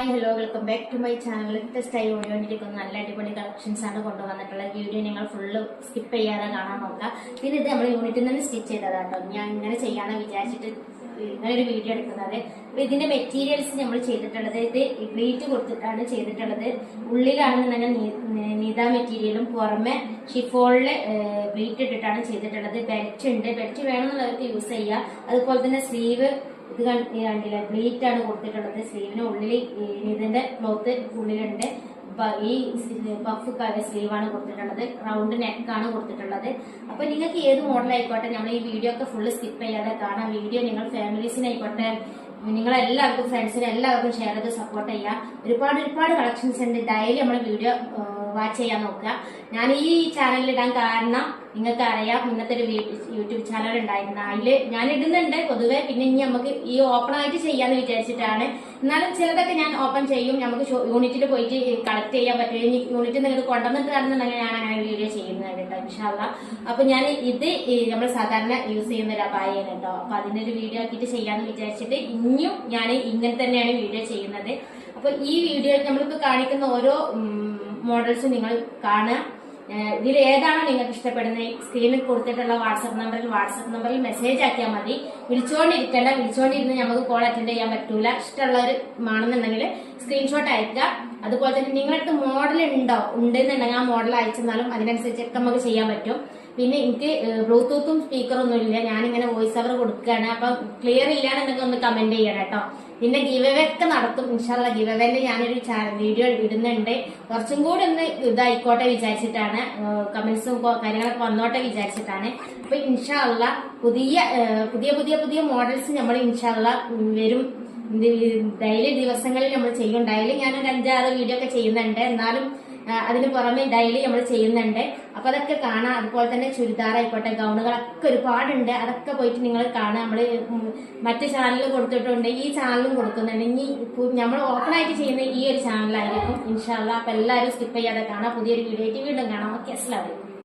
Hi hello welcome back to my channel. Test ഓടിക്കൊണ്ടിരിക്കുന്ന നല്ല അടിപൊളി കളക്ഷൻസ് ആണ് കൊണ്ടുവന്നിട്ടുള്ള വീഡിയോ നിങ്ങൾ ഫുള്ള് സ്കിപ്പ് ചെയ്യാതെ കാണാൻ നോക്കാം. പിന്നെ ഇത് നമ്മൾ യൂണിറ്റിൽ നിന്ന് സ്റ്റിച്ച് ചെയ്തതാട്ടോ. ഞാൻ ഇങ്ങനെ ചെയ്യാമെന്ന് വിചാരിച്ചിട്ട് ഇങ്ങനെ ഒരു വീഡിയോ എടുക്കുന്നത്. അപ്പൊ ഇതിന്റെ മെറ്റീരിയൽസ് നമ്മൾ ചെയ്തിട്ടുള്ളത് ഇത് ഗ്ലീറ്റ് കൊടുത്തിട്ടാണ് ചെയ്തിട്ടുള്ളത്. ഉള്ളിലാണെന്നുണ്ടെങ്കിൽ നിത മെറ്റീരിയലും പുറമെ ഷിഫോണില് ഗ്ലീറ്റ് ഇട്ടിട്ടാണ് ചെയ്തിട്ടുള്ളത്. ബെൽറ്റ് ഉണ്ട്, ബെൽറ്റ് വേണമെന്നുള്ളവർക്ക് യൂസ് ചെയ്യാം. അതുപോലെ തന്നെ സ്ലീവ് ഇത് കണ്ടില്ല, ബ്ലീറ്റ് ആണ് കൊടുത്തിട്ടുള്ളത്. സ്ലീവിന് ഉള്ളിൽ ഇതിന്റെ ക്ലോത്ത് ഉള്ളിലുണ്ട്. ഈ പഫ് സ്ലീവാണ് കൊടുത്തിട്ടുള്ളത്. റൗണ്ട് നെക്കാണ് കൊടുത്തിട്ടുള്ളത്. അപ്പൊ നിങ്ങൾക്ക് ഏത് മോഡൽ ആയിക്കോട്ടെ നമ്മൾ ഈ വീഡിയോ ഒക്കെ ഫുള്ള് സ്കിപ്പ് ചെയ്യാതെ കാണാം. വീഡിയോ നിങ്ങൾ ഫാമിലീസിനായിക്കോട്ടെ നിങ്ങളെല്ലാവർക്കും ഫ്രണ്ട്സിനും എല്ലാവർക്കും ഷെയർ ചെയ്ത് സപ്പോർട്ട് ചെയ്യാം. ഒരുപാട് കളക്ഷൻസ് ഉണ്ട്. ഡെയിലി നമ്മൾ വീഡിയോ വാച്ച് ചെയ്യാൻ നോക്കുക. ഞാൻ ഈ ചാനലിൽ ഇടാൻ കാരണം നിങ്ങൾക്ക് അറിയാം, ഇന്നത്തെ ഒരു യൂട്യൂബ് ചാനൽ ഉണ്ടായിരുന്നു. അതില് ഞാൻ ഇടുന്നുണ്ട് പൊതുവെ. പിന്നെ ഇനി നമുക്ക് ഈ ഓപ്പൺ ആയിട്ട് ചെയ്യാന്ന് വിചാരിച്ചിട്ടാണ്. എന്നാലും ചിലതൊക്കെ ഞാൻ ഓപ്പൺ ചെയ്യും. നമുക്ക് യൂണിറ്റിൽ പോയിട്ട് കളക്ട് ചെയ്യാൻ പറ്റും. ഇനി യൂണിറ്റിൽ നിങ്ങൾക്ക് കൊണ്ടുവന്നിട്ട് കാണുന്നുണ്ടെങ്കിൽ ഞാൻ അങ്ങനെ വീഡിയോ ചെയ്യുന്നത് കേട്ടോ, ഇൻഷാ അല്ലാഹ്. അപ്പൊ ഞാൻ ഇത് നമ്മൾ സാധാരണ യൂസ് ചെയ്യുന്ന ഒരു അബായാണ് കേട്ടോ. അപ്പൊ അതിനൊരു വീഡിയോ ആക്കിയിട്ട് ചെയ്യാന്ന് വിചാരിച്ചിട്ട് ഇനിയും ഞാൻ ഇങ്ങനെ തന്നെയാണ് വീഡിയോ ചെയ്യുന്നത്. അപ്പൊ ഈ വീഡിയോയിൽ നമ്മളിപ്പോ കാണിക്കുന്ന ഓരോ മോഡൽസ് നിങ്ങൾ കാണുക. ഇതിൽ ഏതാണോ നിങ്ങൾക്ക് ഇഷ്ടപ്പെടുന്നത് സ്ക്രീനിൽ കൊടുത്തിട്ടുള്ള വാട്സപ്പ് നമ്പറിൽ മെസ്സേജ് ആക്കിയാൽ മതി. വിളിച്ചുകൊണ്ടിരുന്ന് നമുക്ക് കോൾ അറ്റൻഡ് ചെയ്യാൻ പറ്റൂല. ഇഷ്ടമുള്ളവർ ആണെന്നുണ്ടെങ്കിൽ സ്ക്രീൻഷോട്ട് അയക്കുക. അതുപോലെ തന്നെ നിങ്ങളടുത്ത് മോഡൽ ഉണ്ടെന്നുണ്ടെങ്കിൽ ആ മോഡൽ അയച്ചെന്നാലും അതിനനുസരിച്ചൊക്കെ നമുക്ക് ചെയ്യാൻ പറ്റും. പിന്നെ എനിക്ക് ബ്ലൂടൂത്തും സ്പീക്കറൊന്നും ഇല്ല, ഞാനിങ്ങനെ വോയിസ് ഓവർ കൊടുക്കുകയാണ്. അപ്പൊ ക്ലിയർ ഇല്ലാന്നുണ്ടെങ്കിൽ ഒന്ന് കമന്റ് ചെയ്യണം കേട്ടോ. പിന്നെ ഗിവ് അവേ ഒക്കെ നടത്തും ഇൻഷാ അല്ലാഹ്. ഗിവ് അവേന്റെ ഞാനൊരു വീഡിയോ ഇടുന്നുണ്ട്. കുറച്ചും കൂടി ഒന്ന് ഇതായിക്കോട്ടെ വിചാരിച്ചിട്ടാണ്, കമന്റ്സും കാര്യങ്ങളൊക്കെ വന്നോട്ടെ വിചാരിച്ചിട്ടാണ്. അപ്പൊ ഇൻഷാ അല്ലാഹ് പുതിയ മോഡൽസ് നമ്മൾ ഇൻഷാ അല്ലാഹ് വരും. ഡെയിലി ദിവസങ്ങളിൽ നമ്മൾ ചെയ്യും. ഡെയിലി ഞാനൊരു 5-6 വീഡിയോ ഒക്കെ ചെയ്യുന്നുണ്ട്. എന്നാലും അതിന് പുറമെ ഡെയിലി നമ്മൾ ചെയ്യുന്നുണ്ട്. അപ്പൊ അതൊക്കെ കാണാം. അതുപോലെ തന്നെ ചുരിദാർ ആയിക്കോട്ടെ, ഗൗണുകളൊക്കെ ഒരുപാടുണ്ട്. അതൊക്കെ പോയിട്ട് നിങ്ങൾ കാണാം. നമ്മള് മറ്റു ചാനലിൽ കൊടുത്തിട്ടുണ്ട്, ഈ ചാനലും കൊടുക്കുന്നുണ്ട്. ഇനി നമ്മൾ ഓപ്പൺ ആയിട്ട് ചെയ്യുന്ന ഈ ഒരു ചാനലായിരിക്കും ഇൻഷാ അല്ലാഹ്. അപ്പൊ എല്ലാവരും സ്കിപ്പ് ചെയ്യാതെ കാണാം. പുതിയൊരു വീഡിയോ ആയിട്ട് വീണ്ടും കാണാം. ഓക്കെ, അസ്സലാമു അലൈക്കും.